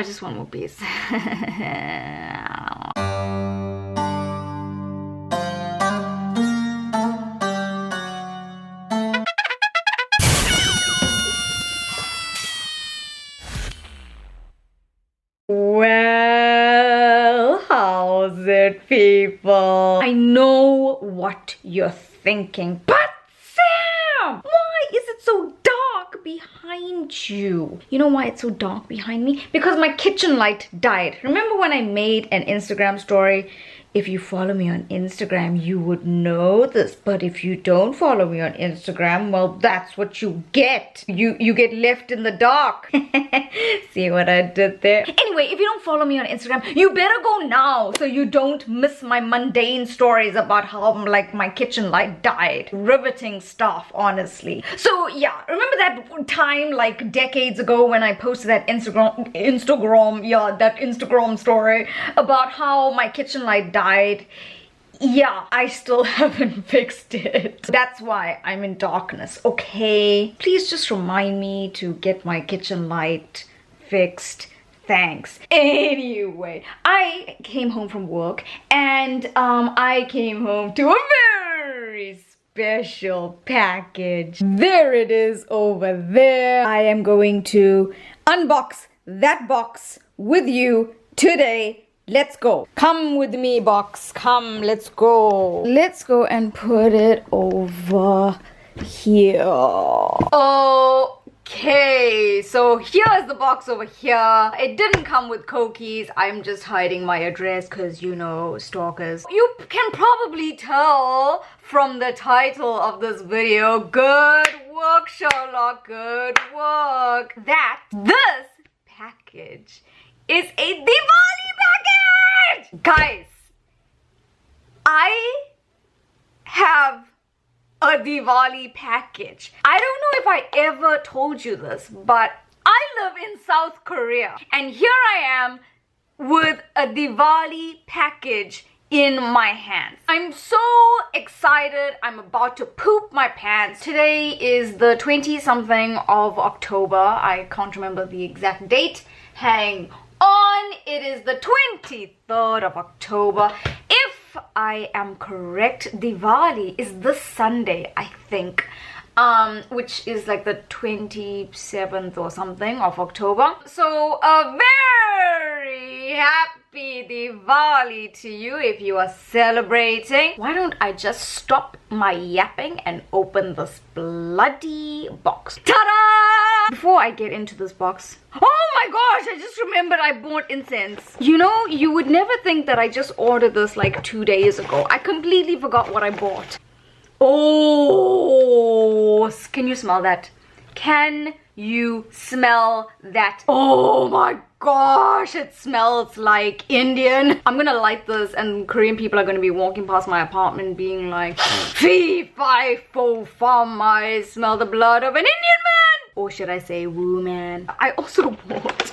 just one more piece. Well, how's it, people? I know what you're thinking, but Sam, why is it so dark behind you? You know why it's so dark behind me? Because my kitchen light died. Remember when I made an Instagram story? If you follow me on Instagram, you would know this. But if you don't follow me on Instagram, well, that's what you get. You get left in the dark. See what I did there? Anyway, if you don't follow me on Instagram, you better go now so you don't miss my mundane stories about how like my kitchen light died. Riveting stuff, honestly. So yeah, remember that time like decades ago when I posted that Instagram story about how my kitchen light died? Yeah, I still haven't fixed it. That's why I'm in darkness, okay? Please just remind me to get my kitchen light fixed. Thanks. Anyway, I came home from work and I came home to a very special package. There it is over there. I am going to unbox that box with you today. Let's go. Come with me, box. Come, let's go. Let's go and put it over here. Okay, so here's the box over here. It didn't come with cookies. I'm just hiding my address because, you know, stalkers. You can probably tell from the title of this video, good work, Sherlock, good work, that this package is a Diwali package! Guys, I have a Diwali package. I don't know if I ever told you this, but I live in South Korea. And here I am with a Diwali package in my hands. I'm so excited. I'm about to poop my pants. Today is the 20-something of October. I can't remember the exact date. Hang on, it is the 23rd of October. If I am correct, Diwali is this Sunday, I think, which is like the 27th or something of October. So a very happy Diwali to you if you are celebrating. Why don't I just stop my yapping and open this bloody box? Ta-da! Before I get into this box, oh my gosh, I just remembered I bought incense. You know, you would never think that I just ordered this like 2 days ago. I completely forgot what I bought. Oh, can you smell that? Can you smell that? Oh my gosh, it smells like Indian. I'm gonna light this and Korean people are gonna be walking past my apartment being like, fee, fi, fo, fum, I smell the blood of an Indian man. Or should I say woman? I also bought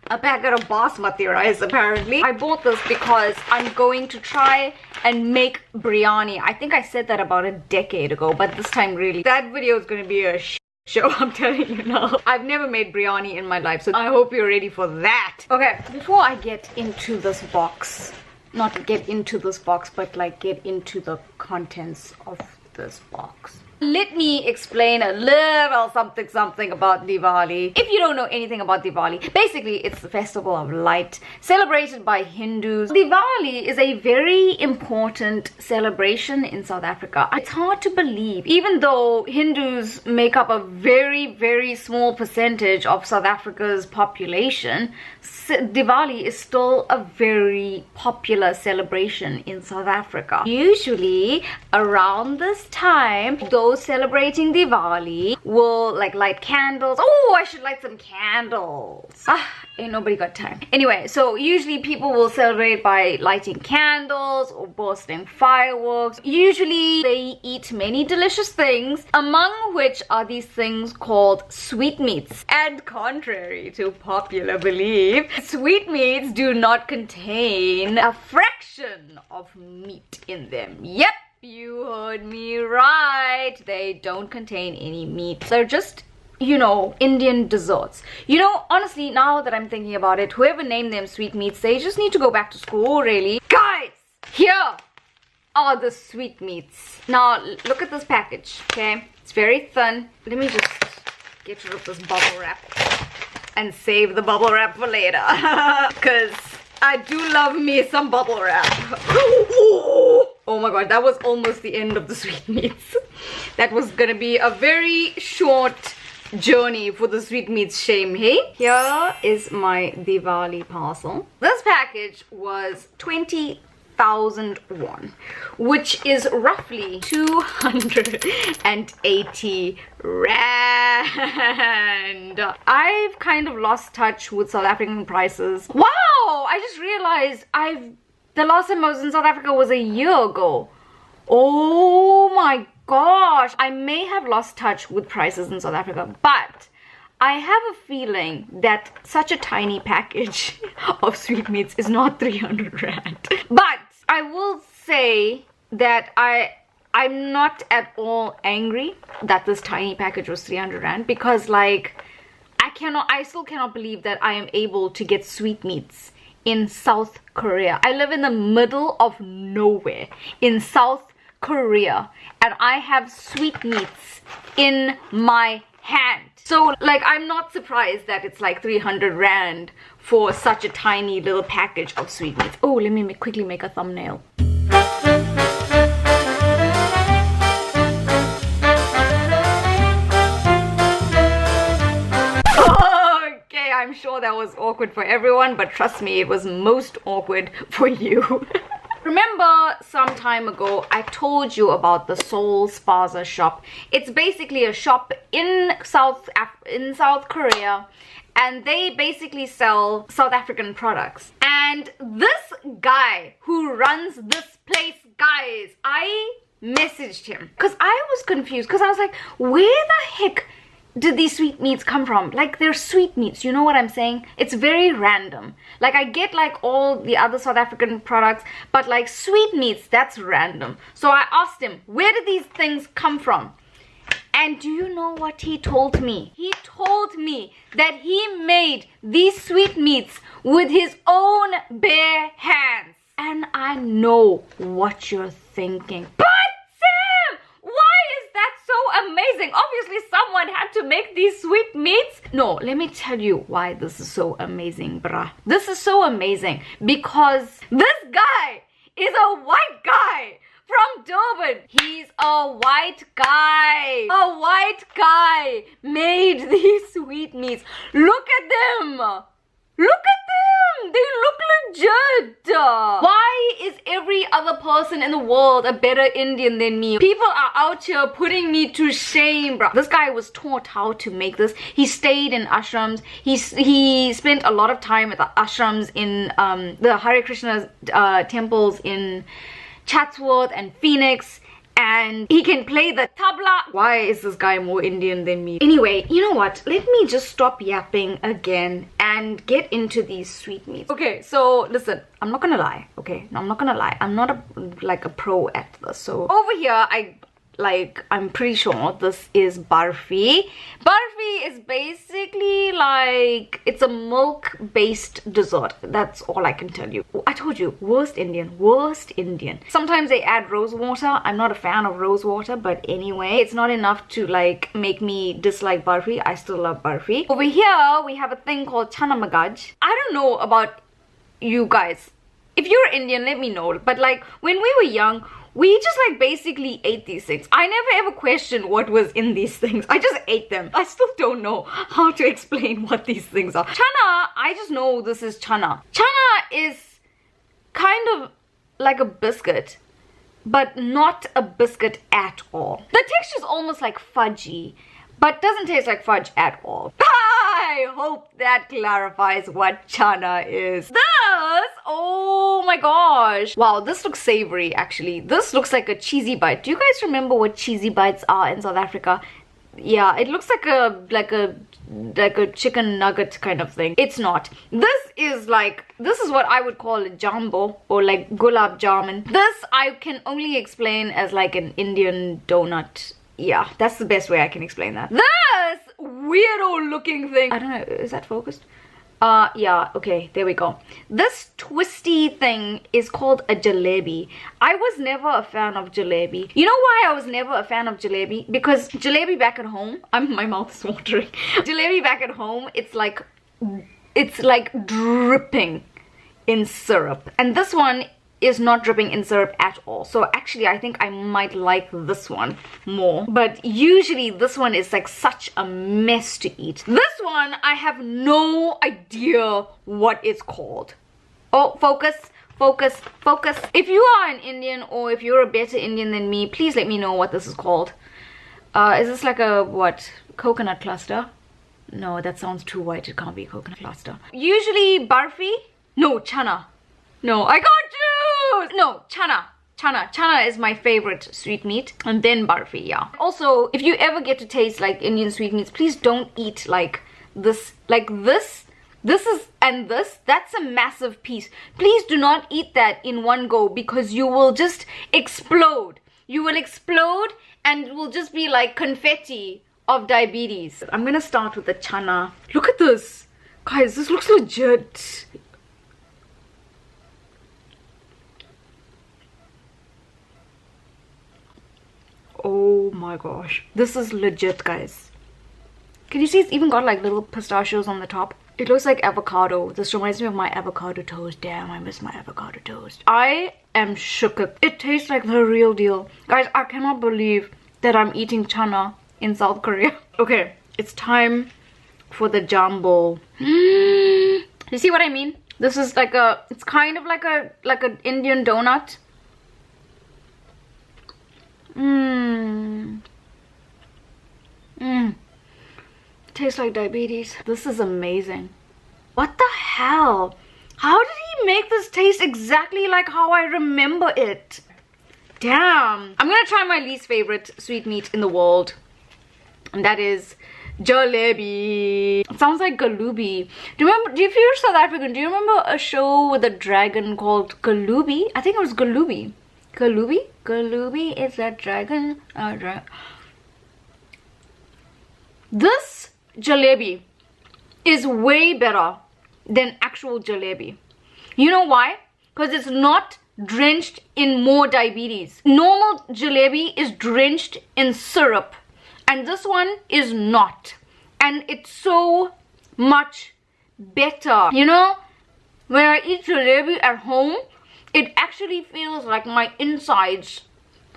a packet of basmati rice apparently. I bought this because I'm going to try and make biryani. I think I said that about a decade ago, but this time really. That video is going to be a show, I'm telling you now. I've never made biryani in my life, so I hope you're ready for that. Okay, before I get into this box, not get into this box, but like get into the contents of this box, let me explain a little something about Diwali. If you don't know anything about Diwali, basically it's the festival of light celebrated by Hindus. Diwali is a very important celebration in South Africa. It's hard to believe, even though Hindus make up a very small percentage of South Africa's population, Diwali is still a very popular celebration in South Africa. Usually around this time, those celebrating Diwali will like light candles. Oh, I should light some candles. Ain't nobody got time. Anyway, so usually people will celebrate by lighting candles or bursting fireworks. Usually they eat many delicious things, among which are these things called sweetmeats. And contrary to popular belief, sweetmeats do not contain a fraction of meat in them. Yep, you heard me right. They don't contain any meat. They're just you know, Indian desserts. You know, honestly, now that I'm thinking about it, whoever named them sweetmeats, they just need to go back to school, really. Guys, here are the sweetmeats. Now, look at this package, okay? It's very thin. Let me just get rid of this bubble wrap and save the bubble wrap for later. Because I do love me some bubble wrap. Oh my god, that was almost the end of the sweetmeats. That was gonna be a very short journey for the sweetmeats, shame, hey? Here is my Diwali parcel. This package was 20,000 won, which is roughly 280 rand. I've kind of lost touch with South African prices. Wow, I just realized the last time I was in South Africa was a year ago. Oh my gosh, I may have lost touch with prices in South Africa, but I have a feeling that such a tiny package of sweetmeats is not 300 rand. But I will say that I'm not at all angry that this tiny package was 300 rand, because like I still cannot believe that I am able to get sweetmeats in South Korea. I live in the middle of nowhere in South Korea and I have sweetmeats in my hand. So like I'm not surprised that it's like 300 rand for such a tiny little package of sweetmeats. Oh, let me quickly make a thumbnail. Okay, I'm sure that was awkward for everyone, but trust me, it was most awkward for you. Remember some time ago I told you about the Seoul Spaza shop. It's basically a shop in South Korea, and they basically sell South African products. And this guy who runs this place, guys, I messaged him because I was confused, because I was like, where the heck did these sweetmeats come from? Like, they're sweetmeats, you know what I'm saying? It's very random. Like, I get like all the other South African products, but like sweetmeats, that's random. So I asked him, where did these things come from? And do you know what he told me? He told me that he made these sweetmeats with his own bare hands. And I know what you're thinking. But Sam, why is that so amazing? Obviously someone had to make these sweetmeats. No, let me tell you why this is so amazing, bruh. This is so amazing because this guy is a white guy from Durban. He's a white guy. A white guy made these sweetmeats. Look at them. Look at them. They look legit. Why is every other person in the world a better Indian than me? People are out here putting me to shame, bro. This guy was taught how to make this. He stayed in ashrams. He spent a lot of time at the ashrams in the Hare Krishna temples in Chatsworth and Phoenix, and he can play the tabla. Why is this guy more Indian than me? Anyway, you know what? Let me just stop yapping again and get into these sweetmeats. Okay, so listen, I'm not gonna lie, okay? No, I'm not gonna lie. I'm not a pro at this. So over here, I'm pretty sure this is barfi. Barfi is basically like, it's a milk-based dessert. That's all I can tell you. I told you, worst Indian, worst Indian. Sometimes they add rose water. I'm not a fan of rose water, but anyway, it's not enough to like make me dislike barfi. I still love barfi. Over here, we have a thing called chana magaj. I don't know about you guys. If you're Indian, let me know. But like, when we were young, we just like basically ate these things. I never ever questioned what was in these things. I just ate them. I still don't know how to explain what these things are. Chana, I just know this is chana. Chana is kind of like a biscuit, but not a biscuit at all. The texture is almost like fudgy, but doesn't taste like fudge at all. I hope that clarifies what chana is. This, oh my gosh. Wow, this looks savory actually. This looks like a cheesy bite. Do you guys remember what cheesy bites are in South Africa? Yeah, it looks like a chicken nugget kind of thing. It's not. This is what I would call a jumbo, or like gulab jamun. This I can only explain as like an Indian donut. Yeah, that's the best way I can explain that. This weirdo looking thing. I don't know, is that focused? Yeah, okay, there we go. This twisty thing is called a jalebi. I was never a fan of jalebi. You know why I was never a fan of jalebi? Because jalebi back at home, my mouth is watering. Jalebi back at home, it's like dripping in syrup. And this one is not dripping in syrup at all. So actually I think I might like this one more. But usually this one is like such a mess to eat. This one I have no idea what it's called. Oh, focus, focus, focus. If you are an Indian or if you're a better Indian than me, please let me know what this is called. Is this like a what? Coconut cluster? No, that sounds too white. It can't be a coconut cluster. Usually barfi? No, chana. No, I can't choose! No, chana. Chana is my favorite sweetmeat. And then barfi, yeah. Also, if you ever get to taste like Indian sweetmeats, please don't eat like this. Like this. This is, and this. That's a massive piece. Please do not eat that in one go because you will just explode. You will explode and it will just be like confetti of diabetes. I'm gonna start with the chana. Look at this. Guys, this looks legit. Oh my gosh, this is legit, guys. Can you see it's even got like little pistachios on the top? It looks like avocado. This reminds me of my avocado toast. Damn, I miss my avocado toast. I am shook. It tastes like the real deal. Guys, I cannot believe that I'm eating chana in South Korea. Okay, it's time for the jumbo. You see what I mean? This is like a, it's kind of like an Indian donut. Tastes like diabetes. This is amazing. What the hell? How did he make this taste exactly like how I remember it? Damn. I'm gonna try my least favorite sweetmeat in the world. And that is jalebi. It sounds like galubi. Do you remember, if you're South African, do you remember a show with a dragon called Galubi? I think it was Galubi. Galubi? Galubi is a dragon. This jalebi is way better than actual jalebi. You know why? Because it's not drenched in more diabetes. Normal jalebi is drenched in syrup. And this one is not. And it's so much better. You know, when I eat jalebi at home, it actually feels like my insides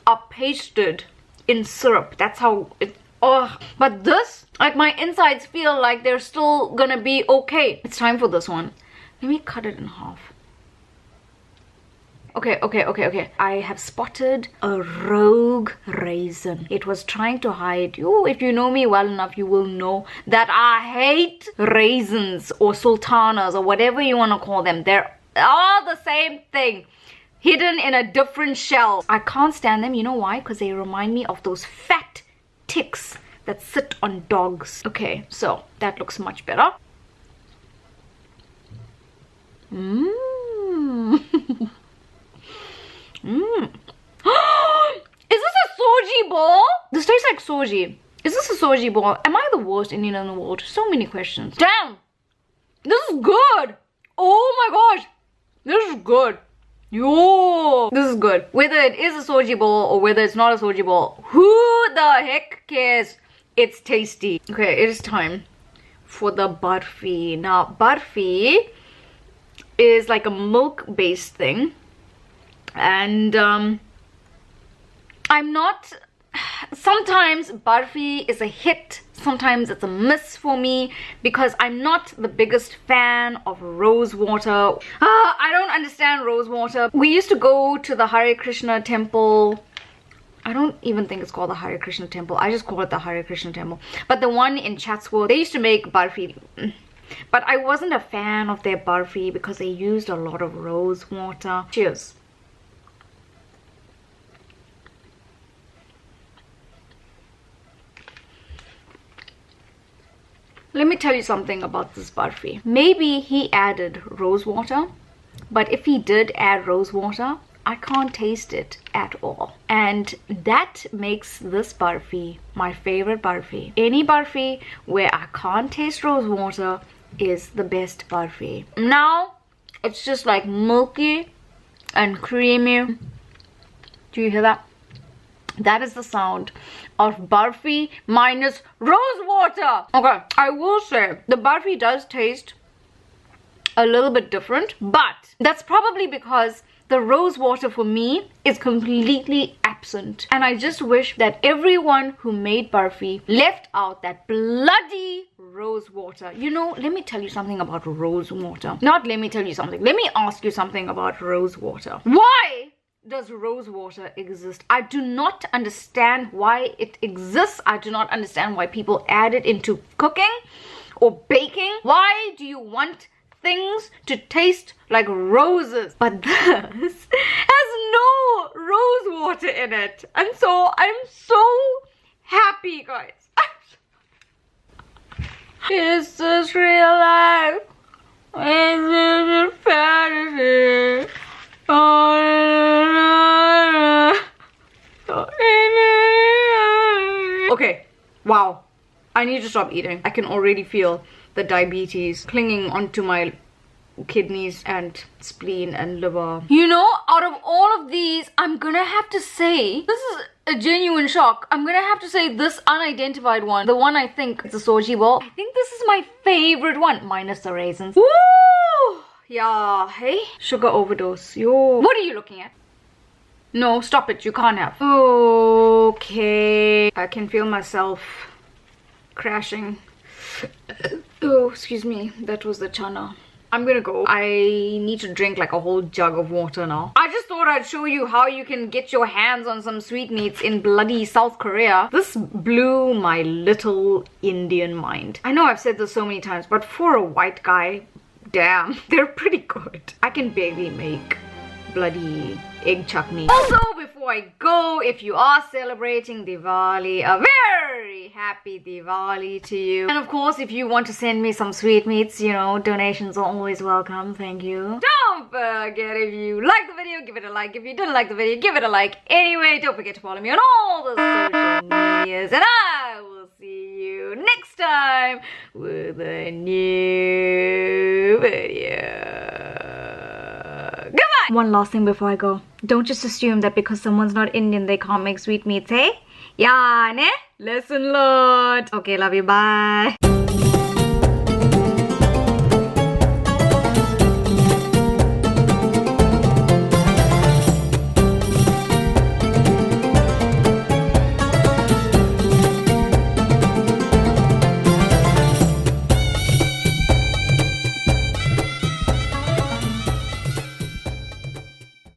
are pasted in syrup. That's how it, oh. But this, like my insides feel like they're still gonna be okay. It's time for this one. Let me cut it in half. Okay. I have spotted a rogue raisin. It was trying to hide. You, if you know me well enough, you will know that I hate raisins or sultanas or whatever you want to call them. They're all the same thing, hidden in a different shell. I can't stand them. You know why? Because they remind me of those fat ticks that sit on dogs. Okay, so that looks much better. Is this a soji ball? This tastes like soji. Is this a soji ball? Am I the worst Indian in the world? So many questions. Damn! This is good! Oh my gosh! This is good. Yo! This is good. Whether it is a soji ball or whether it's not a soji ball, who the heck cares? It's tasty. Okay, it is time for the barfi. Now, barfi is like a milk-based thing. And I'm not, sometimes barfi is a hit, sometimes it's a miss for me because I'm not the biggest fan of rose water. I don't understand rose water. We used to go to the Hare Krishna temple. I don't even think it's called the Hare Krishna temple. I just call it the Hare Krishna temple. But the one in Chatsworth, they used to make barfi. But I wasn't a fan of their barfi because they used a lot of rose water. Cheers. Let me tell you something about this barfi. Maybe he added rose water, but if he did add rose water, I can't taste it at all. And that makes this barfi my favorite barfi. Any barfi where I can't taste rose water is the best barfi. Now it's just like milky and creamy. Do you hear that? That is the sound of barfi minus rose water. Okay, I will say the barfi does taste a little bit different, but that's probably because the rose water for me is completely absent. And I just wish that everyone who made barfi left out that bloody rose water. You know, let me tell you something about rose water. Not let me tell you something. Let me ask you something about rose water. Why does rose water exist? I do not understand why it exists. I do not understand why people add it into cooking or baking. Why do you want things to taste like roses? But this has no rose water in it. And so I'm so happy, guys. Is this real life? Is this a fantasy? Okay, wow. I need to stop eating. I can already feel the diabetes clinging onto my kidneys and spleen and liver. You know, out of all of these, I'm gonna have to say, this is a genuine shock. I'm gonna have to say this unidentified one, the one I think it's a soji bowl, I think this is my favorite one, minus the raisins. Woo! Yeah, hey? Sugar overdose. Yo. What are you looking at? No, stop it. You can't have. Okay. I can feel myself crashing. Oh, excuse me. That was the chana. I'm gonna go. I need to drink like a whole jug of water now. I just thought I'd show you how you can get your hands on some sweetmeats in bloody South Korea. This blew my little Indian mind. I know I've said this so many times, but for a white guy, damn, they're pretty good. I can barely make bloody egg chutney. Also, before I go, if you are celebrating Diwali, a very happy Diwali to you. And of course, if you want to send me some sweetmeats, you know, donations are always welcome. Thank you. Don't forget, if you like the video, give it a like. If you didn't like the video, give it a like. Anyway, don't forget to follow me on all the social medias. And I will see you next time with a new video. Goodbye! One last thing before I go. Don't just assume that because someone's not Indian, they can't make sweetmeats, hey? Yeah, ne? Lesson learned. Okay, love you. Bye.